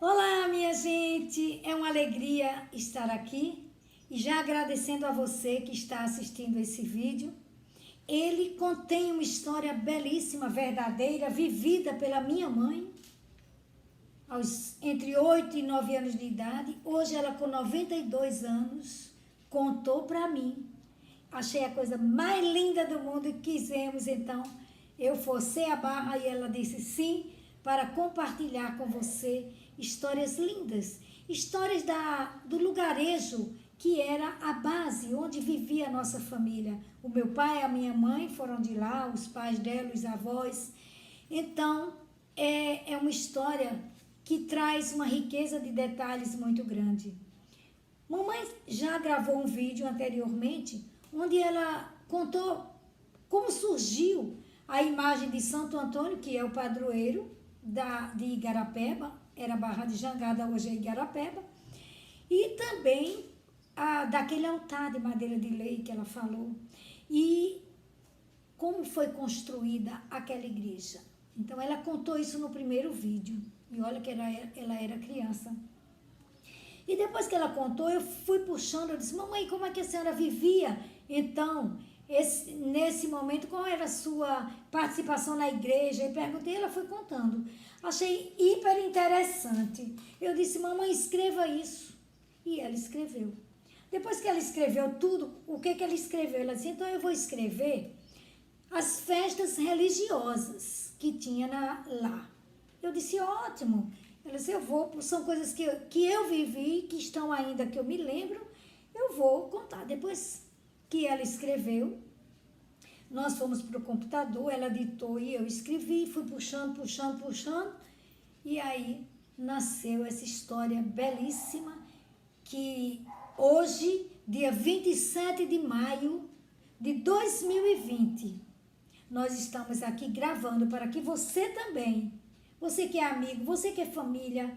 Olá, minha gente! É uma alegria estar aqui e já agradecendo a você que está assistindo esse vídeo. Ele contém uma história belíssima, verdadeira, vivida pela minha mãe, entre 8 e 9 anos de idade. Hoje ela com 92 anos, contou para mim. Achei a coisa mais linda do mundo e quisemos, então, eu forcei a barra e ela disse sim, para compartilhar com você histórias lindas, histórias do lugarejo que era a base onde vivia a nossa família. O meu pai e a minha mãe foram de lá, os pais dela, os avós. Então, é uma história que traz uma riqueza de detalhes muito grande. Mamãe já gravou um vídeo anteriormente, onde ela contou como surgiu a imagem de Santo Antônio, que é o padroeiro de Igarapeba, era Barra de Jangada, hoje é Igarapeba, e também daquele altar de madeira de lei que ela falou, e como foi construída aquela igreja. Então ela contou isso no primeiro vídeo, e olha que ela era criança. E depois que ela contou, eu fui puxando, eu disse, mamãe, como é que a senhora vivia? Então, nesse momento, qual era a sua participação na igreja? E perguntei, ela foi contando. Achei hiper interessante. Eu disse, mamãe, escreva isso. E ela escreveu. Depois que ela escreveu tudo, o que ela escreveu? Ela disse, então eu vou escrever as festas religiosas que tinha lá. Eu disse, ótimo. Ela disse, são coisas que eu vivi, que estão ainda, que eu me lembro, eu vou contar. Depois que ela escreveu, nós fomos para o computador, ela ditou e eu escrevi, fui puxando, e aí nasceu essa história belíssima, que hoje, dia 27 de maio de 2020, nós estamos aqui gravando para que você também, você que é amigo, você que é família,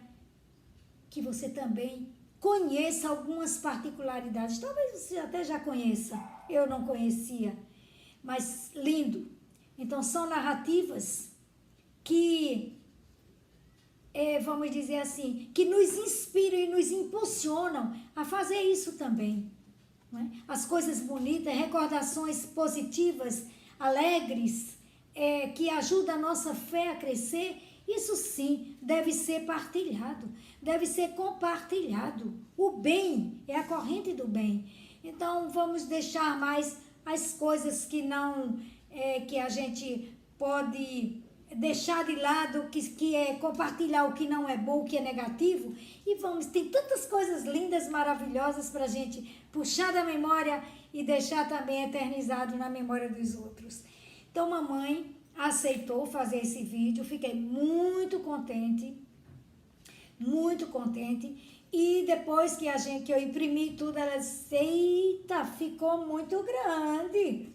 que você também conheça algumas particularidades. Talvez você até já conheça, eu não conhecia, mas lindo. Então são narrativas que, vamos dizer assim, que nos inspiram e nos impulsionam a fazer isso também. Não é? As coisas bonitas, recordações positivas, alegres, que ajudam a nossa fé a crescer. Isso sim deve ser partilhado, deve ser compartilhado. O bem é a corrente do bem. Então vamos deixar mais as coisas que não, que a gente pode deixar de lado, que é compartilhar o que não é bom, o que é negativo. E tem tantas coisas lindas, maravilhosas para a gente puxar da memória e deixar também eternizado na memória dos outros. Então mamãe aceitou fazer esse vídeo, fiquei muito contente, e depois que eu imprimi tudo, ela disse, eita, ficou muito grande,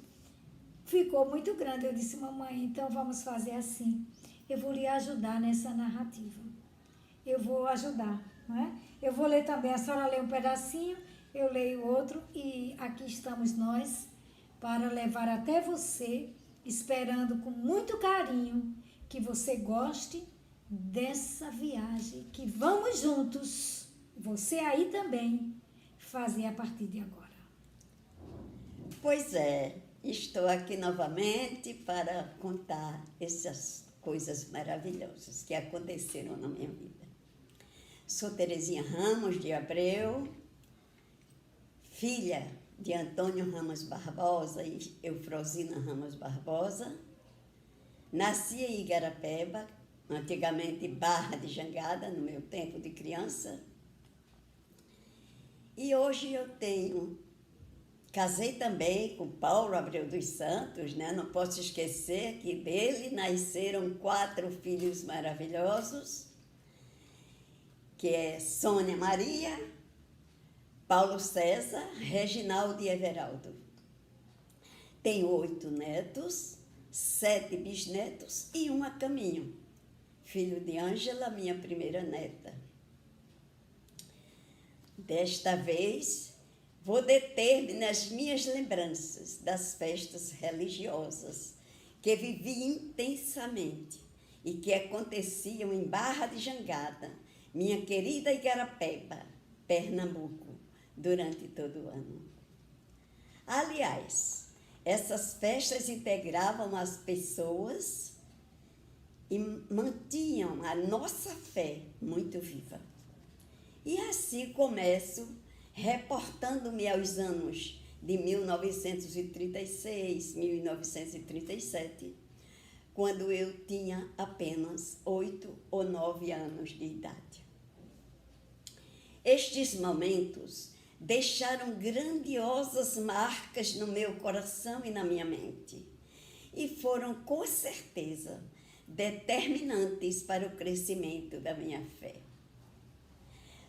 eu disse, mamãe, então vamos fazer assim, eu vou lhe ajudar nessa narrativa, eu vou ajudar, não é? Eu vou ler também, a senhora lê um pedacinho, eu leio outro, e aqui estamos nós, para levar até você, esperando com muito carinho que você goste dessa viagem que vamos juntos, você aí também, fazer a partir de agora. Pois é, estou aqui novamente para contar essas coisas maravilhosas que aconteceram na minha vida. Sou Terezinha Ramos de Abreu, filha de Antônio Ramos Barbosa e Eufrosina Ramos Barbosa. Nasci em Igarapeba, antigamente Barra de Jangada, no meu tempo de criança. E hoje casei também com Paulo Abreu dos Santos, né? Não posso esquecer que dele nasceram 4 filhos maravilhosos, que é Sônia Maria, Paulo César, Reginaldo e Everaldo. Tenho 8 netos, 7 bisnetos e 1 a caminho, filho de Ângela, minha primeira neta. Desta vez, vou deter-me nas minhas lembranças das festas religiosas que vivi intensamente e que aconteciam em Barra de Jangada, minha querida Igarapeba, Pernambuco, durante todo o ano. Aliás, essas festas integravam as pessoas e mantinham a nossa fé muito viva. E assim começo reportando-me aos anos de 1936, 1937, quando eu tinha apenas 8 ou 9 anos de idade. Estes momentos deixaram grandiosas marcas no meu coração e na minha mente, e foram, com certeza, determinantes para o crescimento da minha fé.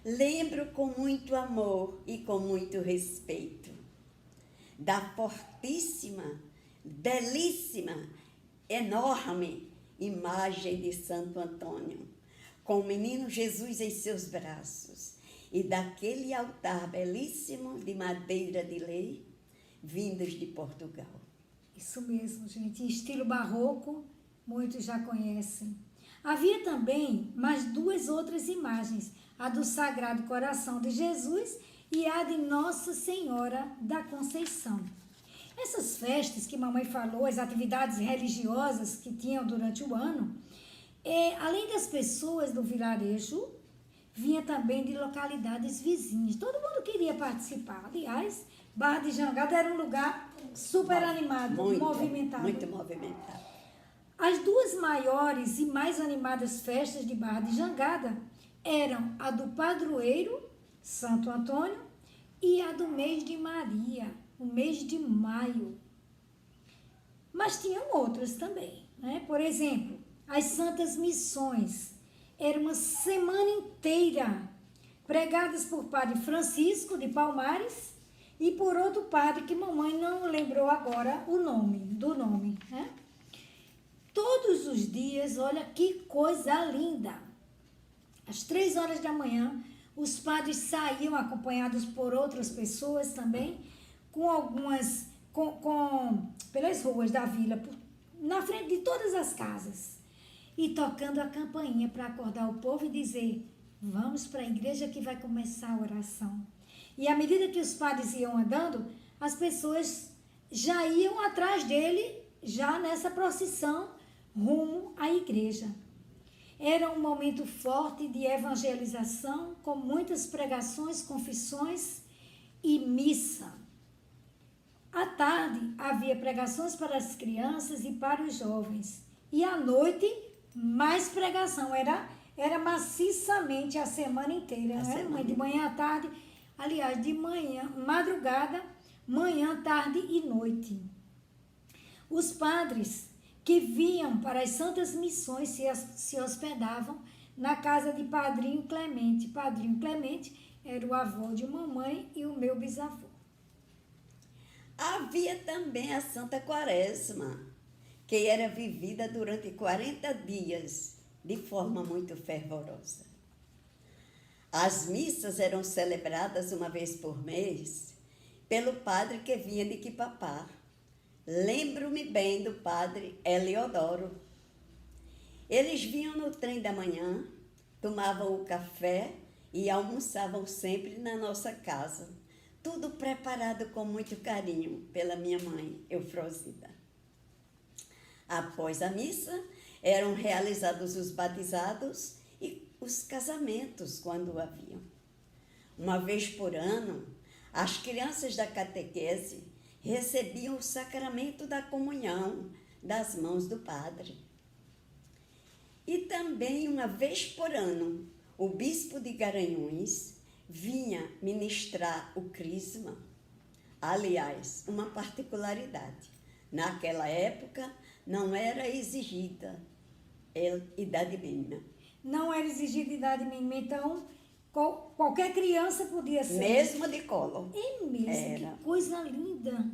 Lembro com muito amor e com muito respeito da fortíssima, belíssima, enorme imagem de Santo Antônio, com o menino Jesus em seus braços, e daquele altar belíssimo de madeira de lei, vindos de Portugal. Isso mesmo, gente. Em estilo barroco, muitos já conhecem. Havia também mais 2 outras imagens, a do Sagrado Coração de Jesus e a de Nossa Senhora da Conceição. Essas festas que mamãe falou, as atividades religiosas que tinham durante o ano, além das pessoas do vilarejo, vinha também de localidades vizinhas. Todo mundo queria participar. Aliás, Barra de Jangada era um lugar super animado, movimentado. Muito movimentado. As 2 maiores e mais animadas festas de Barra de Jangada eram a do padroeiro, Santo Antônio, e a do mês de Maria, o mês de maio. Mas tinham outras também, né? Por exemplo, as Santas Missões. Era uma semana inteira pregadas por Padre Francisco de Palmares e por outro padre que mamãe não lembrou agora o nome, né? Todos os dias, olha que coisa linda. Às 3 horas da manhã, os padres saíam acompanhados por outras pessoas também, pelas ruas da vila, na frente de todas as casas, e tocando a campainha para acordar o povo e dizer: vamos para a igreja que vai começar a oração. E à medida que os padres iam andando, as pessoas já iam atrás dele, já nessa procissão, rumo à igreja. Era um momento forte de evangelização, com muitas pregações, confissões e missa. À tarde, havia pregações para as crianças e para os jovens. E à noite, mais pregação. Era maciçamente a semana inteira, né? De manhã à tarde, aliás, de manhã, madrugada, manhã, tarde e noite. Os padres que vinham para as Santas Missões se hospedavam na casa de Padrinho Clemente. Padrinho Clemente era o avô de mamãe e o meu bisavô. Havia também a Santa Quaresma, que era vivida durante 40 dias, de forma muito fervorosa. As missas eram celebradas uma vez por mês pelo padre que vinha de Quipapá. Lembro-me bem do padre Eliodoro. Eles vinham no trem da manhã, tomavam o café e almoçavam sempre na nossa casa. Tudo preparado com muito carinho pela minha mãe, Eufrosida. Após a missa, eram realizados os batizados e os casamentos, quando haviam. Uma vez por ano, as crianças da catequese recebiam o sacramento da comunhão das mãos do padre. E também, uma vez por ano, o bispo de Garanhuns vinha ministrar o crisma. Aliás, uma particularidade. Naquela época, não era exigida idade mínima. Não era exigida idade mínima, então qualquer criança podia ser. Mesmo de colo. É mesmo, Era. Que coisa linda,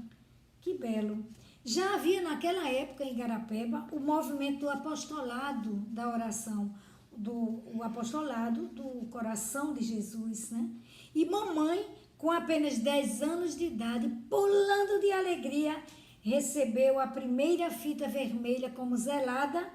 que belo. Já havia naquela época em Igarapeba o movimento do apostolado da oração, o apostolado do coração de Jesus, né? E mamãe, com apenas 10 anos de idade, pulando de alegria, recebeu a primeira fita vermelha como zelada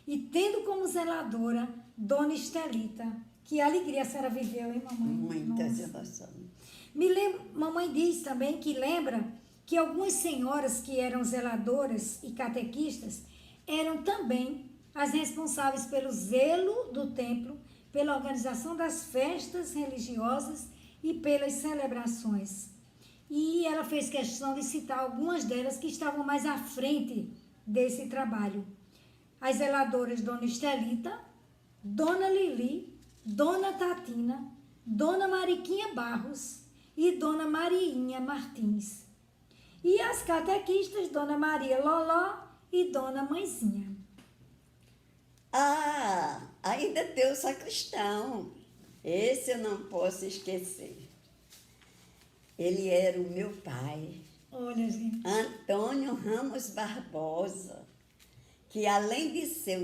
e tendo como zeladora Dona Estelita, Que alegria a senhora viveu, hein, mamãe? Muitas Nossa. emoções. Me lembro, mamãe diz também que lembra que algumas senhoras que eram zeladoras e catequistas eram também as responsáveis pelo zelo do templo, pela organização das festas religiosas e pelas celebrações. E ela fez questão de citar algumas delas que estavam mais à frente desse trabalho. As zeladoras Dona Estelita, Dona Lili, Dona Tatina, Dona Mariquinha Barros e Dona Mariinha Martins. E as catequistas Dona Maria Loló e Dona Mãezinha. Ah, ainda tem o sacristão. Esse eu não posso esquecer. Ele era o meu pai, Olha, gente. Antônio Ramos Barbosa, que além de ser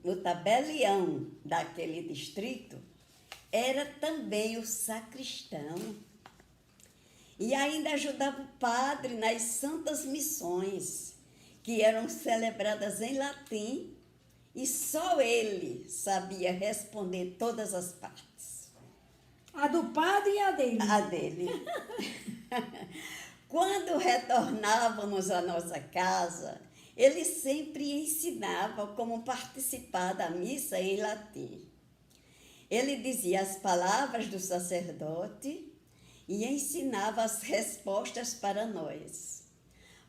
o tabelião daquele distrito, era também o sacristão. E ainda ajudava o padre nas santas missões, que eram celebradas em latim, e só ele sabia responder todas as partes. A do padre e a dele. A dele. Quando retornávamos à nossa casa, ele sempre ensinava como participar da missa em latim. Ele dizia as palavras do sacerdote e ensinava as respostas para nós.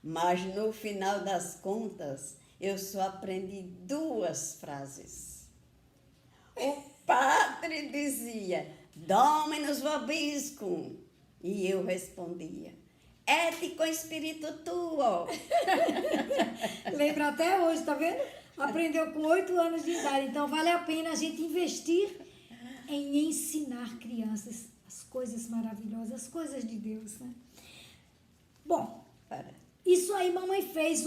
Mas no final das contas, eu só aprendi 2 frases. O padre dizia, Dominus vobiscum, e eu respondia, et com espírito tuo. Lembra até hoje, tá vendo? Aprendeu com 8 anos de idade. Então, vale a pena a gente investir em ensinar crianças as coisas maravilhosas, as coisas de Deus, né? Bom, isso aí mamãe fez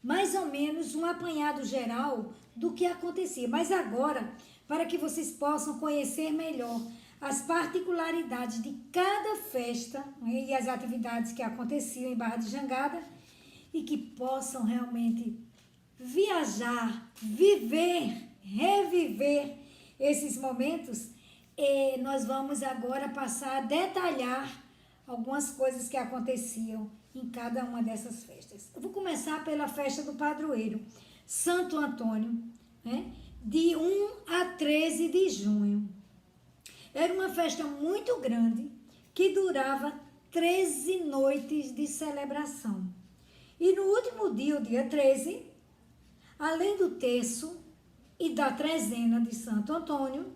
mais ou menos um apanhado geral do que acontecia. Mas agora, para que vocês possam conhecer melhor as particularidades de cada festa, né, e as atividades que aconteciam em Barra de Jangada e que possam realmente viajar, viver, reviver esses momentos, nós vamos agora passar a detalhar algumas coisas que aconteciam em cada uma dessas festas. Eu vou começar pela festa do padroeiro, Santo Antônio, né, de 1 a 13 de junho. Era uma festa muito grande que durava 13 noites de celebração. E no último dia, o dia 13, além do terço e da trezena de Santo Antônio,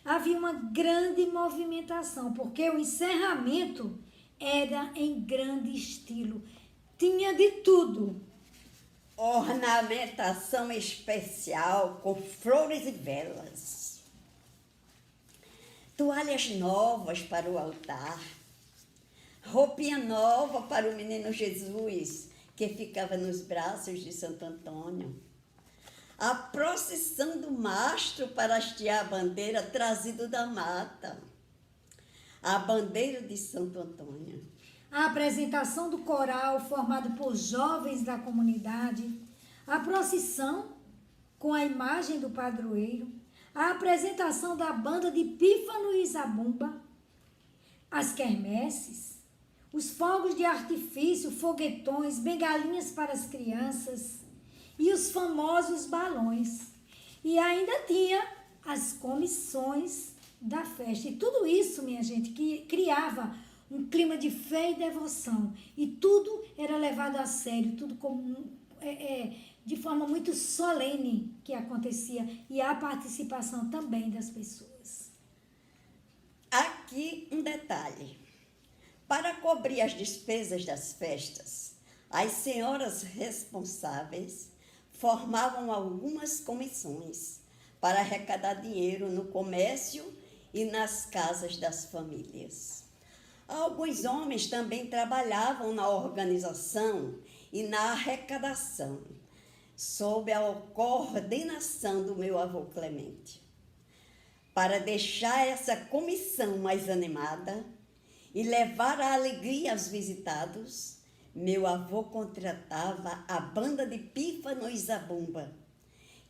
havia uma grande movimentação, porque o encerramento era em grande estilo. Tinha de tudo. Ornamentação especial com flores e velas. Toalhas novas para o altar. Roupinha nova para o menino Jesus, que ficava nos braços de Santo Antônio. A procissão do mastro para hastear a bandeira trazido da mata. A bandeira de Santo Antônio. A apresentação do coral formado por jovens da comunidade. A procissão com a imagem do padroeiro. A apresentação da banda de pífano e zabumba. As quermesses. Os fogos de artifício, foguetões, bengalinhas para as crianças. E os famosos balões. E ainda tinha as comissões da festa. E tudo isso, minha gente, que criava um clima de fé e devoção. E tudo era levado a sério, tudo de forma muito solene que acontecia. E a participação também das pessoas. Aqui um detalhe. Para cobrir as despesas das festas, as senhoras responsáveis formavam algumas comissões para arrecadar dinheiro no comércio e nas casas das famílias. Alguns homens também trabalhavam na organização e na arrecadação, sob a coordenação do meu avô Clemente. Para deixar essa comissão mais animada e levar a alegria aos visitados, meu avô contratava a banda de pífano e zabumba,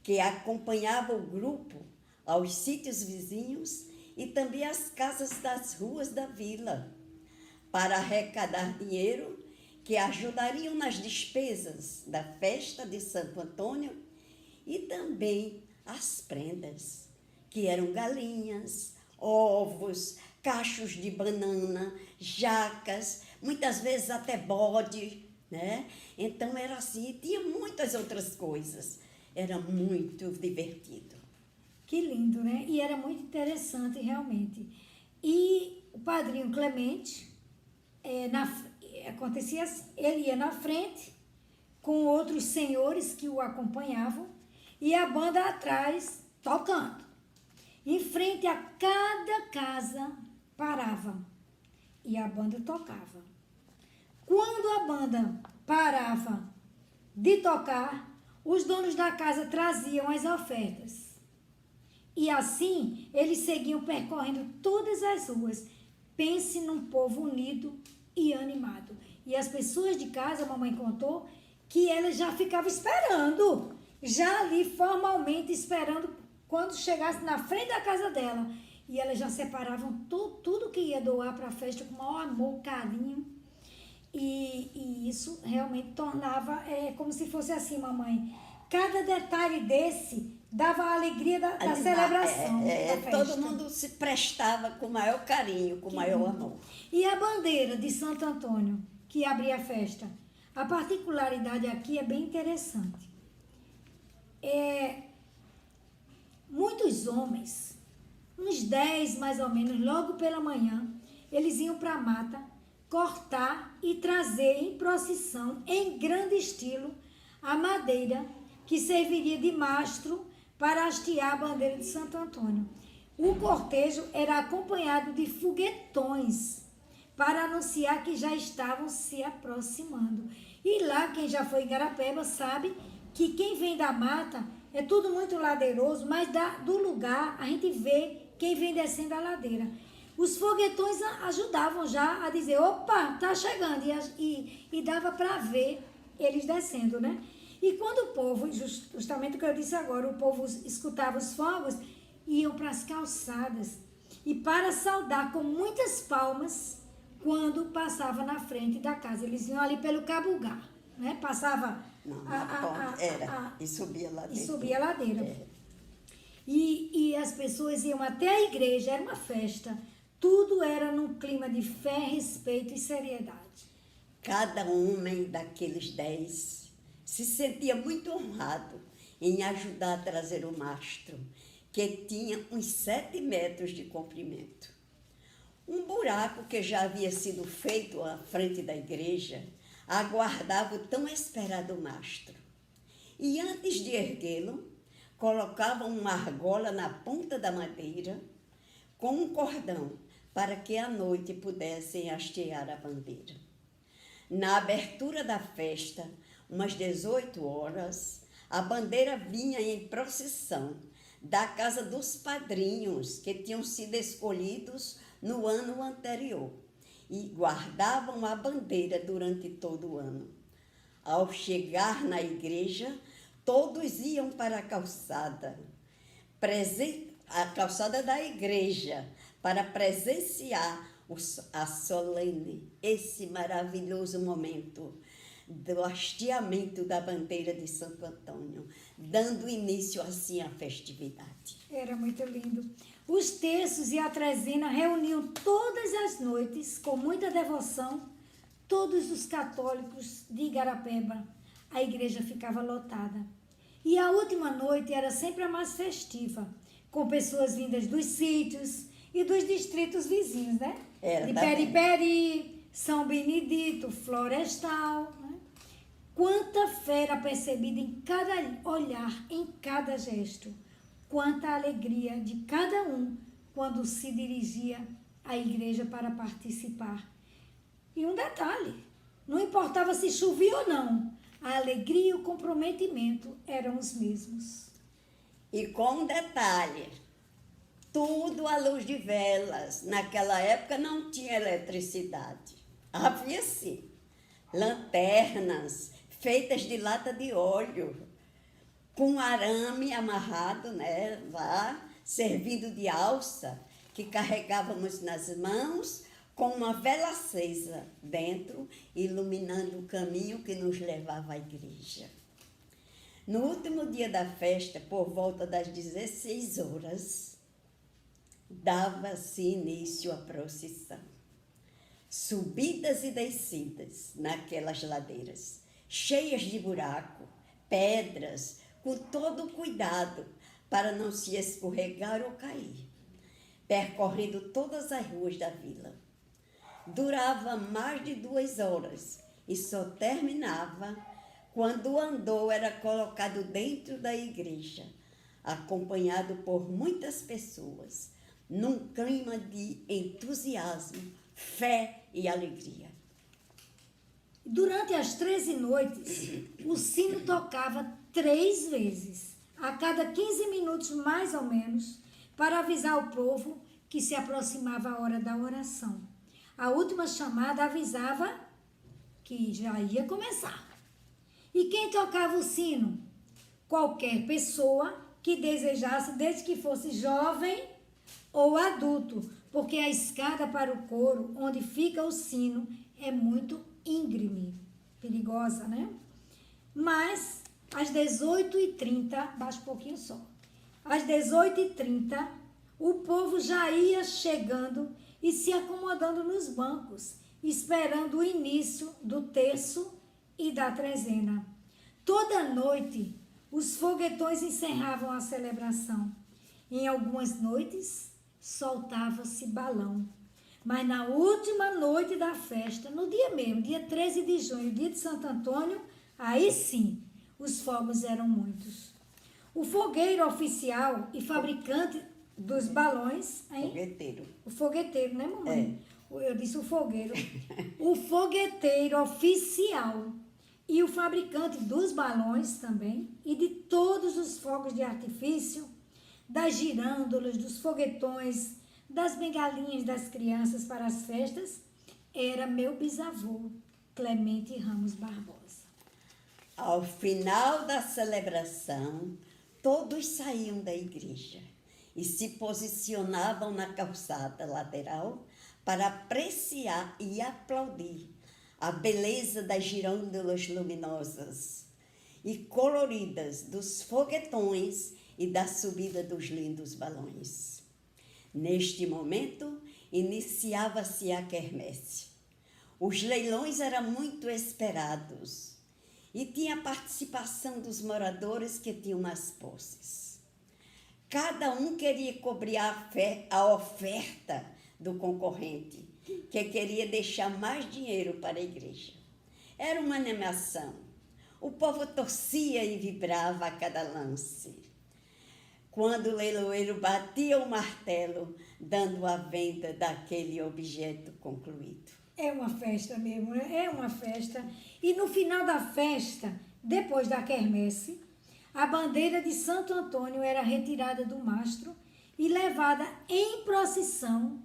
que acompanhava o grupo aos sítios vizinhos e também às casas das ruas da vila, para arrecadar dinheiro que ajudariam nas despesas da festa de Santo Antônio e também as prendas, que eram galinhas, ovos, cachos de banana, jacas, muitas vezes até bode, né? Então era assim, e tinha muitas outras coisas. Era muito divertido. Que lindo, né? E era muito interessante, realmente. E o padrinho Clemente, acontecia assim, ele ia na frente com outros senhores que o acompanhavam e a banda atrás tocando. Em frente a cada casa parava e a banda tocava. Quando a banda parava de tocar, os donos da casa traziam as ofertas. E assim, eles seguiam percorrendo todas as ruas. Pense num povo unido e animado. E as pessoas de casa, a mamãe contou, que ela já ficava esperando, já ali formalmente esperando quando chegasse na frente da casa dela. E elas já separavam tudo que ia doar para a festa com o maior amor, carinho. E isso realmente tornava como se fosse assim, mamãe. Cada detalhe desse dava a alegria da celebração. Da festa. Todo mundo se prestava com o maior carinho, com o maior amor. E a bandeira de Santo Antônio, que abria a festa? A particularidade aqui é bem interessante. Muitos homens, uns 10 mais ou menos, logo pela manhã, eles iam para a mata cortar e trazer em procissão, em grande estilo, a madeira que serviria de mastro para hastear a bandeira de Santo Antônio. O cortejo era acompanhado de foguetões para anunciar que já estavam se aproximando. E lá, quem já foi em Garapeba sabe que quem vem da mata é tudo muito ladeiroso, mas do lugar a gente vê quem vem descendo a ladeira. Os foguetões ajudavam já a dizer, opa, tá chegando, e dava para ver eles descendo, né? E quando o povo, justamente o que eu disse agora, o povo escutava os fogos, iam para as calçadas e para saudar com muitas palmas quando passava na frente da casa. Eles iam ali pelo Cabugá, né? Passava e subia a ladeira. E subia a ladeira. E as pessoas iam até a igreja, era uma festa. Tudo era num clima de fé, respeito e seriedade. Cada homem daqueles 10 se sentia muito honrado em ajudar a trazer o mastro, que tinha uns 7 metros de comprimento. Um buraco que já havia sido feito à frente da igreja aguardava o tão esperado mastro. E antes de erguê-lo, colocavam uma argola na ponta da madeira com um cordão para que à noite pudessem hastear a bandeira. Na abertura da festa, umas 18 horas, a bandeira vinha em procissão da casa dos padrinhos que tinham sido escolhidos no ano anterior e guardavam a bandeira durante todo o ano. Ao chegar na igreja, todos iam para a calçada da igreja, para presenciar a solene, esse maravilhoso momento do hasteamento da bandeira de Santo Antônio, dando início assim à festividade. Era muito lindo. Os terços e a trezena reuniam todas as noites, com muita devoção, todos os católicos de Igarapeba. A igreja ficava lotada. E a última noite era sempre a mais festiva, com pessoas vindas dos sítios e dos distritos vizinhos, né? De Periperi, São Benedito, Florestal. Né? Quanta fé era percebida em cada olhar, em cada gesto. Quanta alegria de cada um quando se dirigia à igreja para participar. E um detalhe, não importava se chovia ou não, a alegria e o comprometimento eram os mesmos. E com um detalhe, tudo à luz de velas. Naquela época não tinha eletricidade. Havia sim lanternas feitas de lata de óleo, com arame amarrado, né, lá servindo de alça, que carregávamos nas mãos, com uma vela acesa dentro, iluminando o caminho que nos levava à igreja. No último dia da festa, por volta das 16 horas, dava-se início à procissão. Subidas e descidas naquelas ladeiras, cheias de buraco, pedras, com todo o cuidado para não se escorregar ou cair, percorrendo todas as ruas da vila. Durava mais de 2 horas e só terminava quando o andor era colocado dentro da igreja, acompanhado por muitas pessoas, num clima de entusiasmo, fé e alegria. Durante as 13 noites, o sino tocava 3 vezes, a cada 15 minutos mais ou menos, para avisar o povo que se aproximava a hora da oração. A última chamada avisava que já ia começar. E quem tocava o sino? Qualquer pessoa que desejasse, desde que fosse jovem ou adulto, porque a escada para o coro, onde fica o sino, é muito íngreme, perigosa, né? Mas, às 18h30, baixa um pouquinho só, às 18h30, o povo já ia chegando e se acomodando nos bancos, esperando o início do terço e da trezena. Toda noite, os foguetões encerravam a celebração. Em algumas noites, soltava-se balão. Mas na última noite da festa, no dia mesmo, dia 13 de junho, dia de Santo Antônio, aí sim, os fogos eram muitos. O fogueiro oficial e fabricante dos balões, hein? Fogueteiro. O fogueteiro, né, mamãe? Eu disse o fogueiro. O fogueteiro oficial e o fabricante dos balões também, e de todos os fogos de artifício, das girândolas, dos foguetões, das bengalinhas das crianças para as festas, era meu bisavô, Clemente Ramos Barbosa. Ao final da celebração, todos saíam da igreja e se posicionavam na calçada lateral para apreciar e aplaudir a beleza das girândolas luminosas e coloridas dos foguetões e da subida dos lindos balões. Neste momento, iniciava-se a quermesse. Os leilões eram muito esperados e tinha participação dos moradores que tinham mais posses. Cada um queria cobrir a oferta do concorrente, que queria deixar mais dinheiro para a igreja. Era uma animação. O povo torcia e vibrava a cada lance. Quando o leiloeiro batia o martelo, dando a venda daquele objeto concluído. É uma festa mesmo, né? É uma festa. E no final da festa, depois da quermesse, a bandeira de Santo Antônio era retirada do mastro e levada em procissão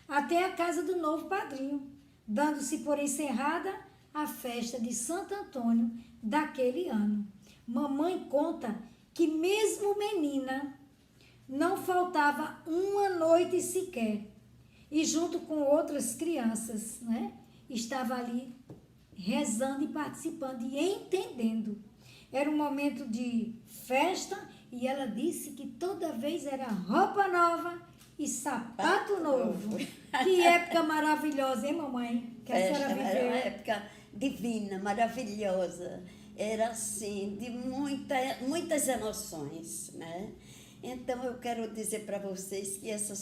até a casa do novo padrinho, dando-se por encerrada a festa de Santo Antônio daquele ano. Mamãe conta que mesmo menina, não faltava uma noite sequer. E junto com outras crianças, né, estava ali rezando e participando e entendendo. Era um momento de festa e ela disse que toda vez era roupa nova e sapato novo. Que época maravilhosa, hein, mamãe? Que a senhora viveu. Era uma época divina, maravilhosa. Era assim, de muitas emoções, né? Então eu quero dizer para vocês que essa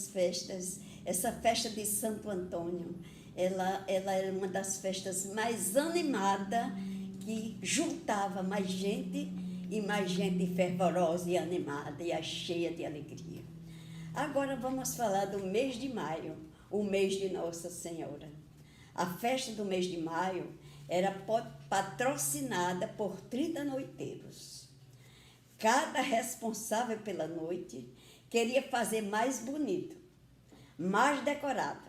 festa de Santo Antônio, ela era uma das festas mais animadas, que juntava mais gente e mais gente fervorosa e animada e cheia de alegria. Agora vamos falar do mês de maio, o mês de Nossa Senhora. A festa do mês de maio era patrocinada por 30 noiteiros. Cada responsável pela noite queria fazer mais bonito, mais decorada.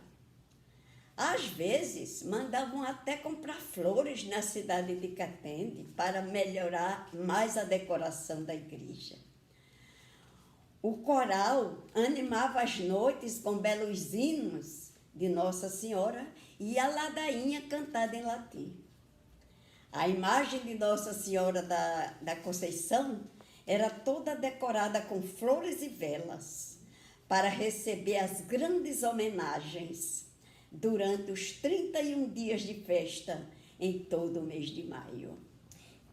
Às vezes, mandavam até comprar flores na cidade de Catende para melhorar mais a decoração da igreja. O coral animava as noites com belos hinos de Nossa Senhora e a ladainha cantada em latim. A imagem de Nossa Senhora da Conceição era toda decorada com flores e velas para receber as grandes homenagens durante os 31 dias de festa em todo o mês de maio.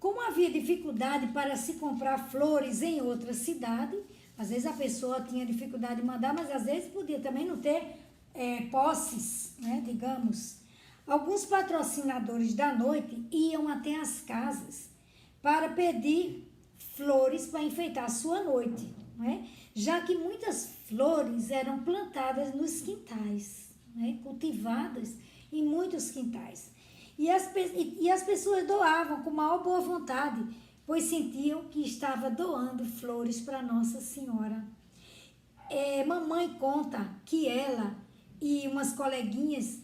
Como havia dificuldade para se comprar flores em outra cidade, às vezes a pessoa tinha dificuldade de mandar, mas às vezes podia também não ter posses, né, digamos. Alguns patrocinadores da noite iam até as casas para pedir flores para enfeitar a sua noite, né? Já que muitas flores eram plantadas nos quintais, né, cultivadas em muitos quintais. E as pessoas doavam com maior boa vontade, pois sentiam que estava doando flores para Nossa Senhora. Mamãe conta que ela e umas coleguinhas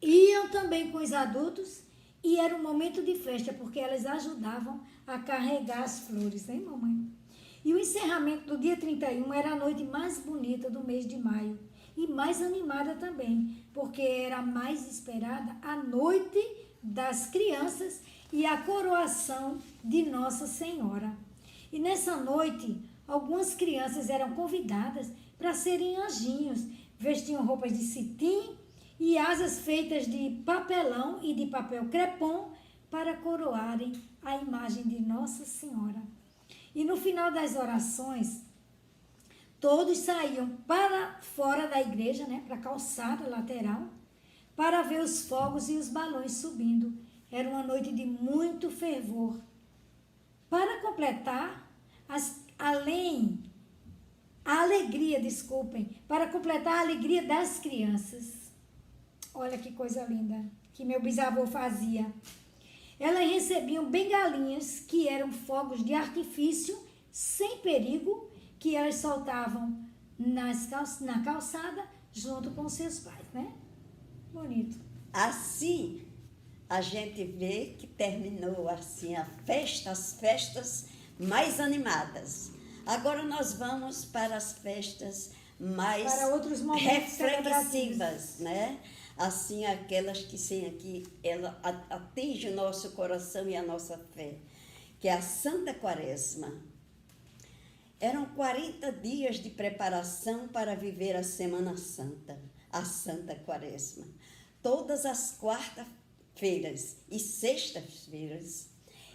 iam também com os adultos e era um momento de festa, porque elas ajudavam a carregar as flores, hein, mamãe? E o encerramento do dia 31 era a noite mais bonita do mês de maio e mais animada também, porque era a mais esperada a noite das crianças e a coroação de Nossa Senhora. E nessa noite, algumas crianças eram convidadas para serem anjinhos, vestiam roupas de cetim e asas feitas de papelão e de papel crepom para coroarem a imagem de Nossa Senhora. E no final das orações, todos saíam para fora da igreja, né, para a calçada lateral, para ver os fogos e os balões subindo. Era uma noite de muito fervor. Para completar, para completar a alegria das crianças. Olha que coisa linda que meu bisavô fazia. Elas recebiam bengalinhas, que eram fogos de artifício sem perigo, que elas soltavam na calçada junto com seus pais, né? Bonito. Assim, a gente vê que terminou assim as festas mais animadas. Agora nós vamos para as festas mais para outros momentos reflexivas, né? Assim, aquelas que ela atinge o nosso coração e a nossa fé, que é a Santa Quaresma. Eram 40 dias de preparação para viver a Semana Santa, a Santa Quaresma. Todas as quartas-feiras e sextas-feiras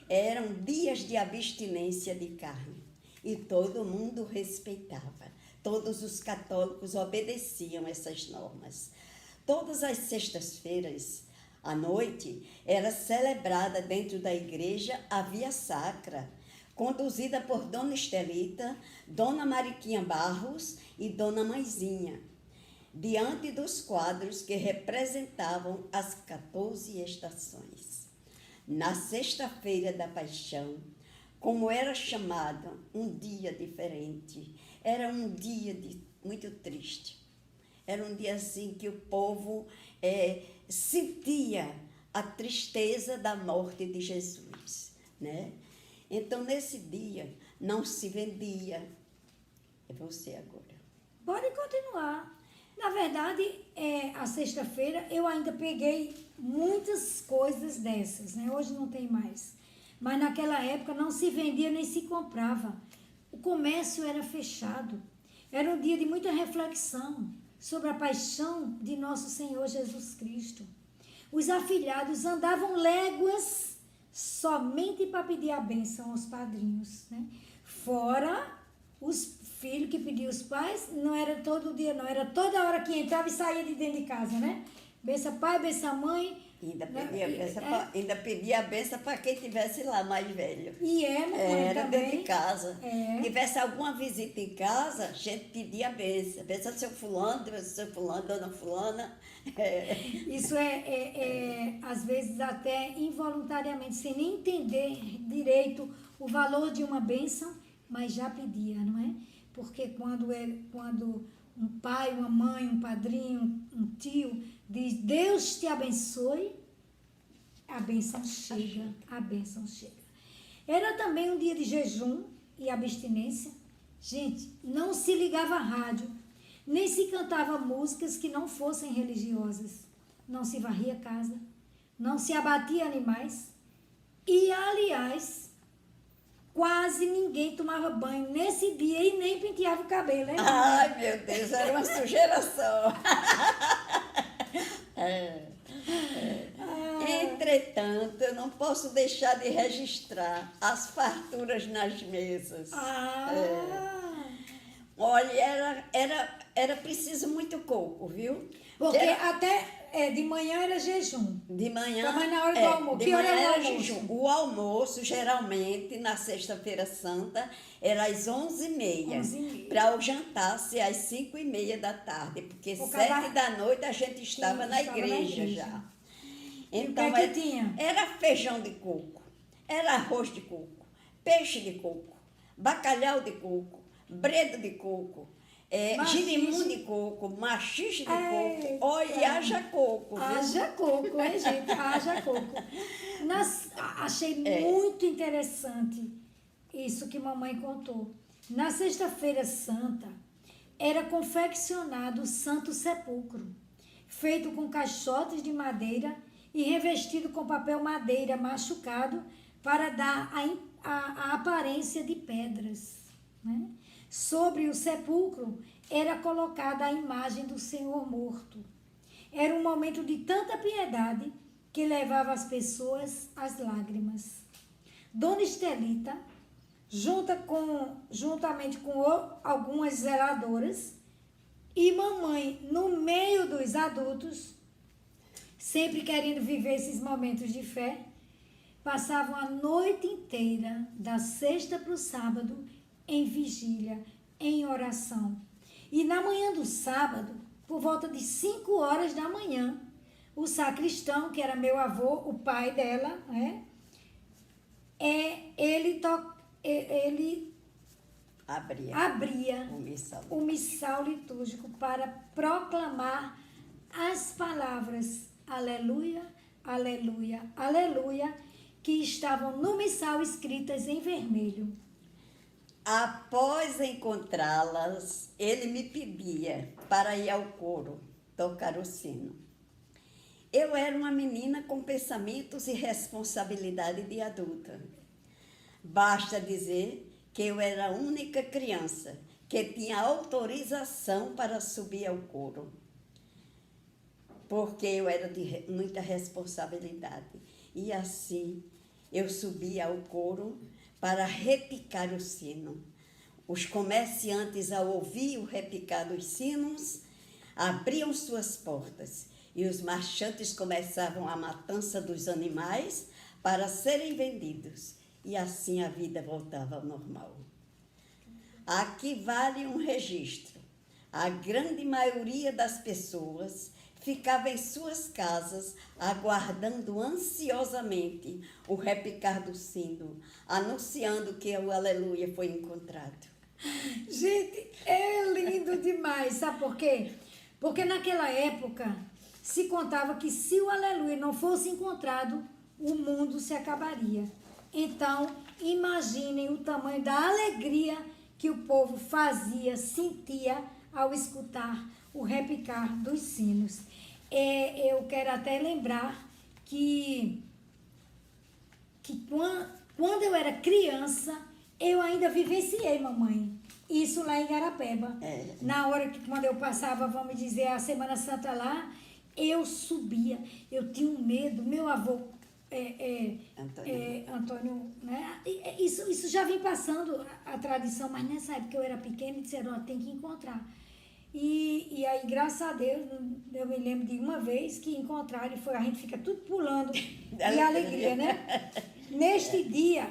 eram dias de abstinência de carne e todo mundo respeitava. Todos os católicos obedeciam essas normas. Todas as sextas-feiras, à noite, era celebrada dentro da igreja a Via Sacra, conduzida por Dona Estelita, Dona Mariquinha Barros e Dona Mãezinha, diante dos quadros que representavam as 14 estações. Na sexta-feira da Paixão, como era chamado, um dia diferente, era um dia muito triste. Era um dia assim que o povo sentia a tristeza da morte de Jesus, né? Então, nesse dia, não se vendia. É você agora. Pode continuar. Na verdade, a sexta-feira eu ainda peguei muitas coisas dessas, né? Hoje não tem mais. Mas naquela época não se vendia nem se comprava. O comércio era fechado. Era um dia de muita reflexão sobre a paixão de nosso Senhor Jesus Cristo. Os afilhados andavam léguas somente para pedir a bênção aos padrinhos, né? Fora os filhos que pediam os pais, não era todo dia, não, era toda hora que entrava e saía de dentro de casa, né? Bença pai, bença mãe. Ainda pedia a benção para quem estivesse lá mais velho. E era também. dentro de casa. Tivesse alguma visita em casa, a gente pedia a benção. Benção seu fulano, dona fulana. Isso às vezes até involuntariamente, sem nem entender direito o valor de uma bênção, mas já pedia, não é? Porque quando um pai, uma mãe, um padrinho, um tio diz Deus te abençoe, a bênção chega, a bênção chega. Era também um dia de jejum e abstinência, Gente, não se ligava a rádio, nem se cantava músicas que não fossem religiosas. Não se varria casa, não se abatia animais. E, aliás, quase ninguém tomava banho nesse dia e nem penteava o cabelo, hein? Ai, meu Deus, era uma sujeira só. Entretanto, eu não posso deixar de registrar as farturas nas mesas. Olha, era preciso muito coco, viu? Porque Era- até de manhã era jejum. De manhã. Também na hora do almoço. De Que hora manhã era o era almoço? jejum. O almoço, geralmente, na Sexta-feira Santa, era às 11h30. 11h30. Para o jantar ser às 5h30 da tarde, porque Por 7 causa da noite a gente estava na estava na igreja igreja. já. E o Então, que é que tinha? era feijão de coco, era arroz de coco, peixe de coco, bacalhau de coco, bredo de coco, Maxixe. girimum de coco, maxixe de Eita. coco, olha, haja coco, viu? Haja coco, hein, gente? Haja coco. Achei muito interessante isso que mamãe contou. Na Sexta-feira Santa, era confeccionado o Santo Sepulcro, feito com caixotes de madeira e revestido com papel madeira machucado para dar a aparência de pedras, né? Sobre o sepulcro era colocada a imagem do Senhor morto. Era um momento de tanta piedade que levava as pessoas às lágrimas. Dona Estelita, juntamente com algumas zeladoras, e mamãe, no meio dos adultos, sempre querendo viver esses momentos de fé, passavam a noite inteira, da sexta para o sábado, em vigília, em oração. E na manhã do sábado, por volta de 5 horas da manhã, o sacristão, que era meu avô, o pai dela, né? Ele abria o missal litúrgico para proclamar as palavras aleluia, aleluia, aleluia, que estavam no missal escritas em vermelho. Após encontrá-las, ele me pedia para ir ao coro, tocar o sino. Eu era uma menina com pensamentos e responsabilidade de adulta. Basta dizer que eu era a única criança que tinha autorização para subir ao coro, porque eu era de muita responsabilidade. E assim, eu subia ao coro para repicar o sino. Os comerciantes, ao ouvir o repicar dos sinos, abriam suas portas e os marchantes começavam a matança dos animais para serem vendidos. E assim a vida voltava ao normal. Aqui vale um registro. A grande maioria das pessoas ficava em suas casas aguardando ansiosamente o repicar do sino, anunciando que o aleluia foi encontrado. Gente, é lindo demais, sabe por quê? Porque naquela época se contava que se o aleluia não fosse encontrado, o mundo se acabaria. Então, imaginem o tamanho da alegria que o povo sentia ao escutar o repicar dos sinos. Eu quero até lembrar que quando eu era criança, eu ainda vivenciei, mamãe, isso lá em Garapeba. Na hora que, quando eu passava, vamos dizer, a Semana Santa lá, eu subia, eu tinha um medo, meu avô, Antônio, né? Isso já vem passando a tradição, mas nessa época eu era pequena e disseram, ó, tem que encontrar. E aí, graças a Deus, eu me lembro de uma vez que encontraram e a gente fica tudo pulando de alegria, né? Neste dia,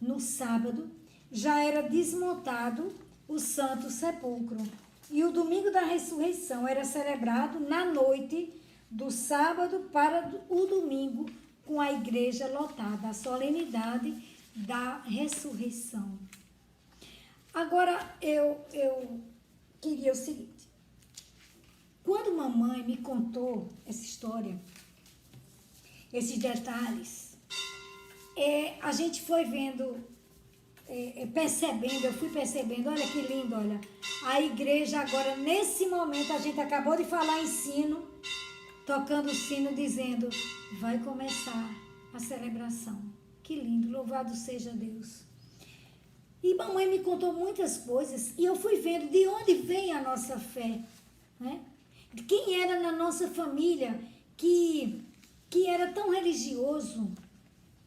no sábado, já era desmontado o Santo Sepulcro. E o domingo da ressurreição era celebrado na noite do sábado para o domingo, com a igreja lotada, a solenidade da ressurreição. Agora, eu queria o seguinte. Quando mamãe me contou essa história, esses detalhes, a gente foi vendo percebendo, eu fui percebendo, olha que lindo, olha. A igreja agora, nesse momento, a gente acabou de falar em sino, tocando o sino, dizendo, vai começar a celebração. Que lindo, louvado seja Deus. E mamãe me contou muitas coisas e eu fui vendo de onde vem a nossa fé, né? De quem era na nossa família que era tão religioso,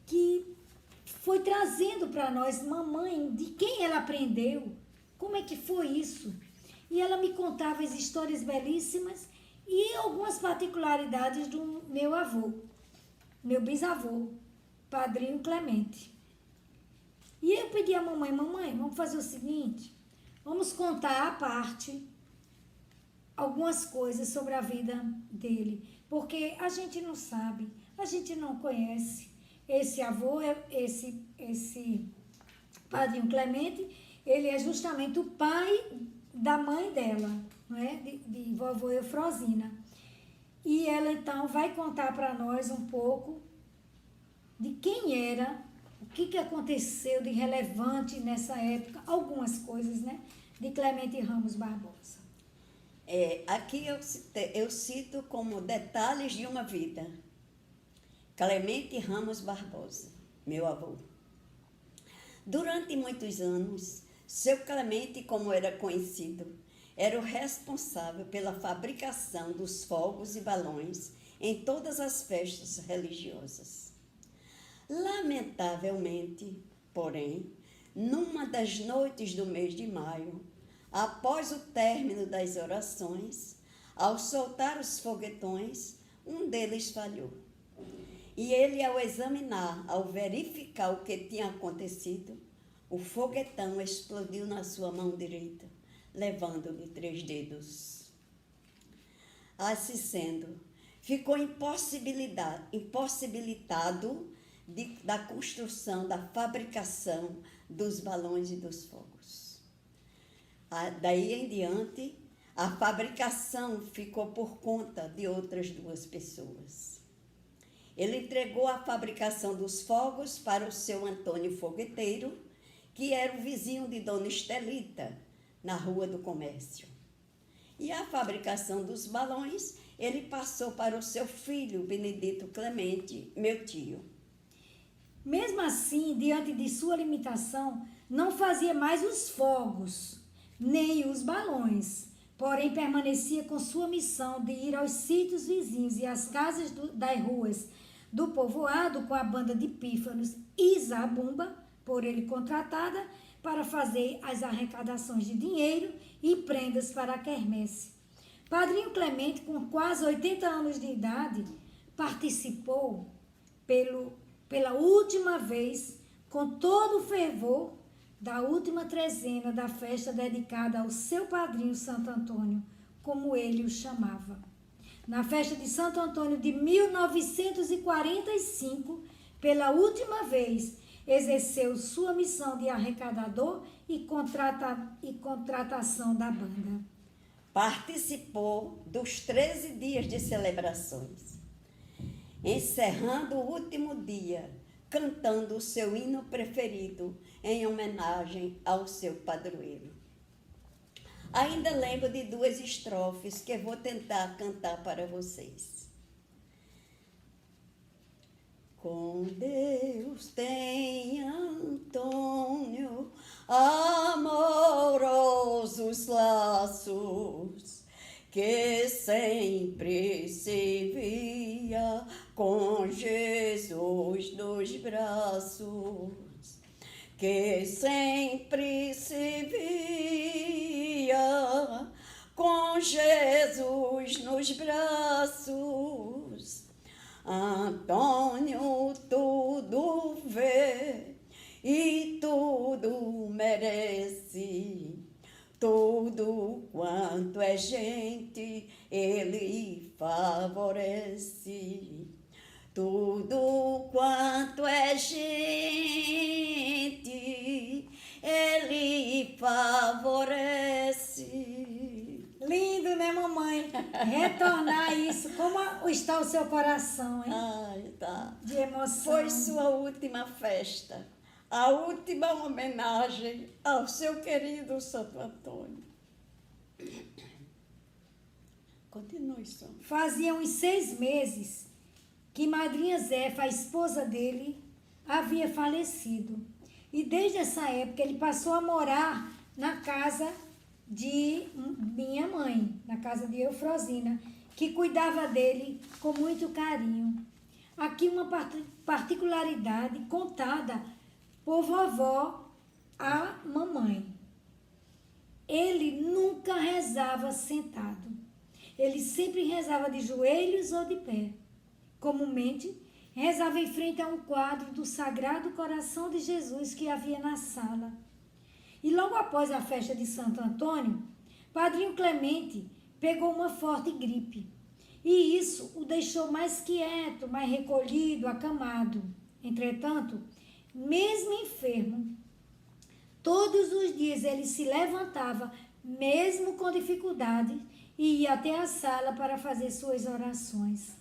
que foi trazendo para nós, mamãe, de quem ela aprendeu, como é que foi isso. E ela me contava as histórias belíssimas e algumas particularidades do meu avô, meu bisavô, Padrinho Clemente. E eu pedi à mamãe, vamos fazer o seguinte, vamos contar à parte algumas coisas sobre a vida dele, porque a gente não sabe, a gente não conhece. Esse avô, esse Padrinho Clemente, ele é justamente o pai da mãe dela, não é? De vovó Eufrosina. E ela então vai contar para nós um pouco de quem era, o que aconteceu de relevante nessa época, algumas coisas, né? De Clemente Ramos Barbosa. Aqui eu cito como detalhes de uma vida. Clemente Ramos Barbosa, meu avô. Durante muitos anos, seu Clemente, como era conhecido, era o responsável pela fabricação dos fogos e balões em todas as festas religiosas. Lamentavelmente, porém, numa das noites do mês de maio, após o término das orações, ao soltar os foguetões, um deles falhou. E ele, ao examinar, ao verificar o que tinha acontecido, o foguetão explodiu na sua mão direita, levando-lhe 3 dedos. Assim sendo, ficou impossibilitado da construção, da fabricação dos balões e dos fogos. Daí em diante, a fabricação ficou por conta de outras 2 pessoas. Ele entregou a fabricação dos fogos para o seu Antônio Fogueteiro, que era o vizinho de Dona Estelita, na Rua do Comércio. E a fabricação dos balões, ele passou para o seu filho, Benedito Clemente, meu tio. Mesmo assim, diante de sua limitação, não fazia mais os fogos, nem os balões, porém permanecia com sua missão de ir aos sítios vizinhos e às casas das ruas do povoado com a banda de pífanos e zabumba, por ele contratada, para fazer as arrecadações de dinheiro e prendas para a quermesse. Padrinho Clemente, com quase 80 anos de idade, participou pela última vez, com todo o fervor, da última trezena da festa dedicada ao seu padrinho Santo Antônio, como ele o chamava. Na festa de Santo Antônio de 1945, pela última vez, exerceu sua missão de arrecadador e contratação da banda. Participou dos 13 dias de celebrações, encerrando o último dia, cantando o seu hino preferido em homenagem ao seu padroeiro. Ainda lembro de 2 estrofes que eu vou tentar cantar para vocês. Com Deus tem Antônio amorosos laços, que sempre se via com Jesus nos braços, que sempre se via com Jesus nos braços. Antônio tudo vê e tudo merece, tudo quanto é gente ele favorece, tudo quanto é gente ele favorece. Lindo, né, mamãe? Retornar isso. Como está o seu coração, hein? Ai, tá. De emoção. Foi sua última festa. a última homenagem ao seu querido Santo Antônio. Continue, Sônia. Fazia uns 6 meses que Madrinha Zefa, a esposa dele, havia falecido. E desde essa época ele passou a morar na casa de minha mãe, na casa de Eufrosina, que cuidava dele com muito carinho. Aqui uma particularidade contada por vovó a mamãe. Ele nunca rezava sentado. Ele sempre rezava de joelhos ou de pé. Comumente, rezava em frente a um quadro do Sagrado Coração de Jesus que havia na sala. E logo após a festa de Santo Antônio, Padrinho Clemente pegou uma forte gripe. E isso o deixou mais quieto, mais recolhido, acamado. Entretanto, mesmo enfermo, todos os dias ele se levantava, mesmo com dificuldade, e ia até a sala para fazer suas orações.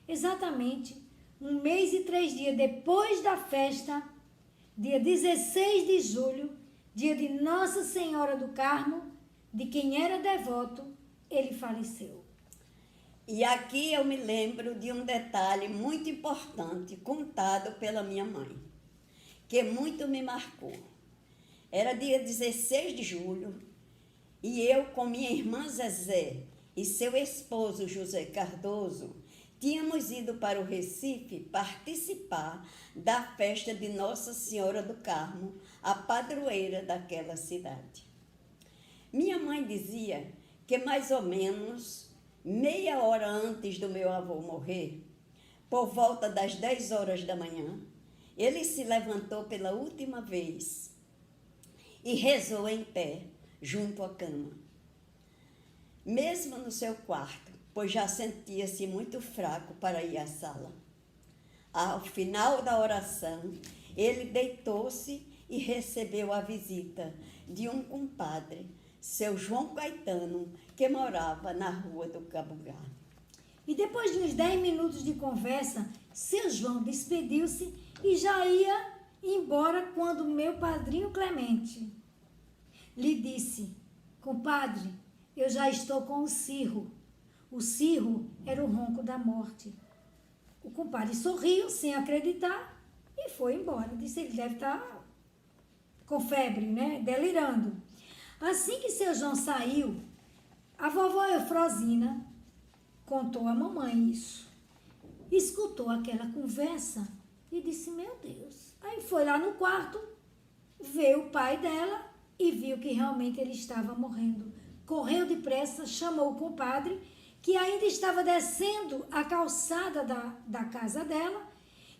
Exatamente 1 mês e 3 dias depois da festa, dia 16 de julho, dia de Nossa Senhora do Carmo, de quem era devoto, ele faleceu. E aqui eu me lembro de um detalhe muito importante contado pela minha mãe, que muito me marcou. Era dia 16 de julho e eu com minha irmã Zezé e seu esposo José Cardoso tínhamos ido para o Recife participar da festa de Nossa Senhora do Carmo, a padroeira daquela cidade. Minha mãe dizia que mais ou menos meia hora antes do meu avô morrer, por volta das 10 horas da manhã, ele se levantou pela última vez e rezou em pé, junto à cama. Mesmo no seu quarto, pois já sentia-se muito fraco para ir à sala. Ao final da oração, ele deitou-se e recebeu a visita de um compadre, seu João Caetano, que morava na rua do Cabugá. E depois de uns 10 minutos de conversa, seu João despediu-se e já ia embora quando meu padrinho Clemente lhe disse: compadre, eu já estou com o cirro. O cirro era o ronco da morte. O compadre sorriu sem acreditar e foi embora. Disse: ele deve estar com febre, né? Delirando. Assim que seu João saiu, a vovó Eufrosina contou à mamãe isso. Escutou aquela conversa e disse: meu Deus. Aí foi lá no quarto, veio o pai dela e viu que realmente ele estava morrendo. Correu depressa, chamou o compadre, que ainda estava descendo a calçada da casa dela,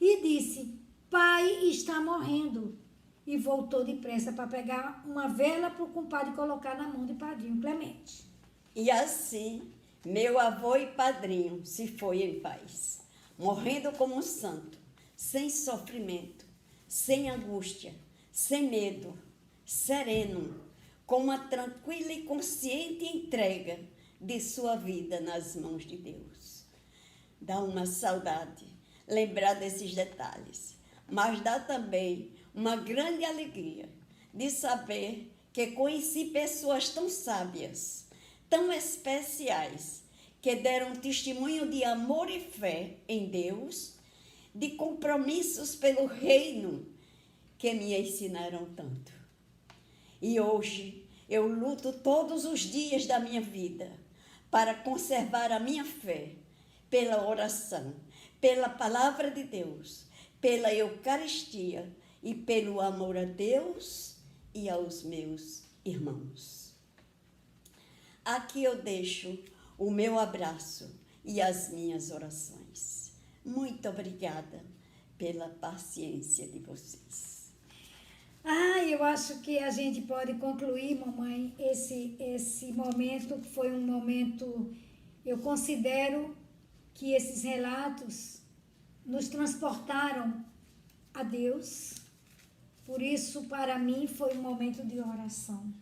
e disse: pai está morrendo. E voltou depressa para pegar uma vela para o compadre colocar na mão de Padrinho Clemente. E assim, meu avô e padrinho se foi em paz, morrendo como um santo, sem sofrimento, sem angústia, sem medo, sereno, com uma tranquila e consciente entrega de sua vida nas mãos de Deus. Dá uma saudade lembrar desses detalhes, mas dá também uma grande alegria de saber que conheci pessoas tão sábias, tão especiais, que deram testemunho de amor e fé em Deus, de compromissos pelo reino, que me ensinaram tanto. E hoje eu luto todos os dias da minha vida para conservar a minha fé pela oração, pela palavra de Deus, pela Eucaristia e pelo amor a Deus e aos meus irmãos. Aqui eu deixo o meu abraço e as minhas orações. Muito obrigada pela paciência de vocês. Eu acho que a gente pode concluir, mamãe, esse momento, que foi um momento, eu considero que esses relatos nos transportaram a Deus. Por isso, para mim, foi um momento de oração.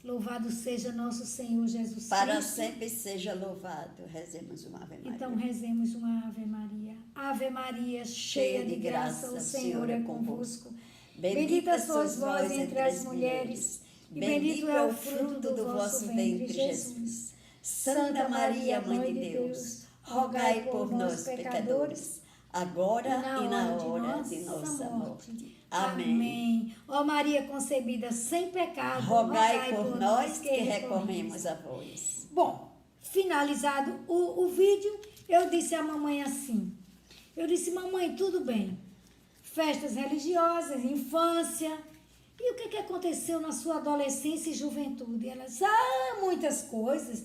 Louvado seja nosso Senhor Jesus Cristo. Para sempre seja louvado. Rezemos uma Ave Maria. Então, rezemos uma Ave Maria. Ave Maria, cheia de graça, o Senhor é convosco. Bendita sois vós entre as mulheres, e bendito é o fruto do vosso ventre, Jesus. Santa Maria, Mãe de Deus, rogai por nós, pecadores, agora e na hora de nossa morte. Amém. Ó Maria concebida sem pecado, Rogai por nós que recorremos a vós. Bom, finalizado o vídeo, eu disse à mamãe assim, eu disse, mamãe, tudo bem, festas religiosas, infância, e o que aconteceu na sua adolescência e juventude? Ela disse, muitas coisas,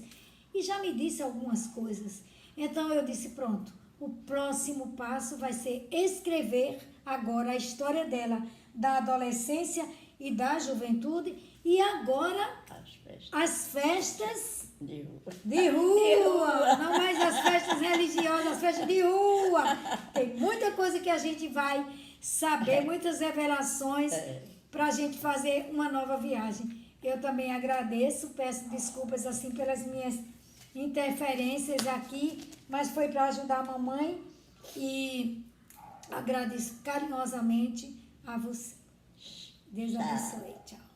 e já me disse algumas coisas. Então eu disse, pronto, o próximo passo vai ser escrever agora a história dela, da adolescência e da juventude, e agora as festas de rua, não mais as festas religiosas, as festas de rua. Tem muita coisa que a gente vai saber, muitas revelações para a gente fazer uma nova viagem. Eu também agradeço, peço desculpas assim pelas minhas interferências aqui, mas foi para ajudar a mamãe e agradeço carinhosamente a você. Deus abençoe. Tchau.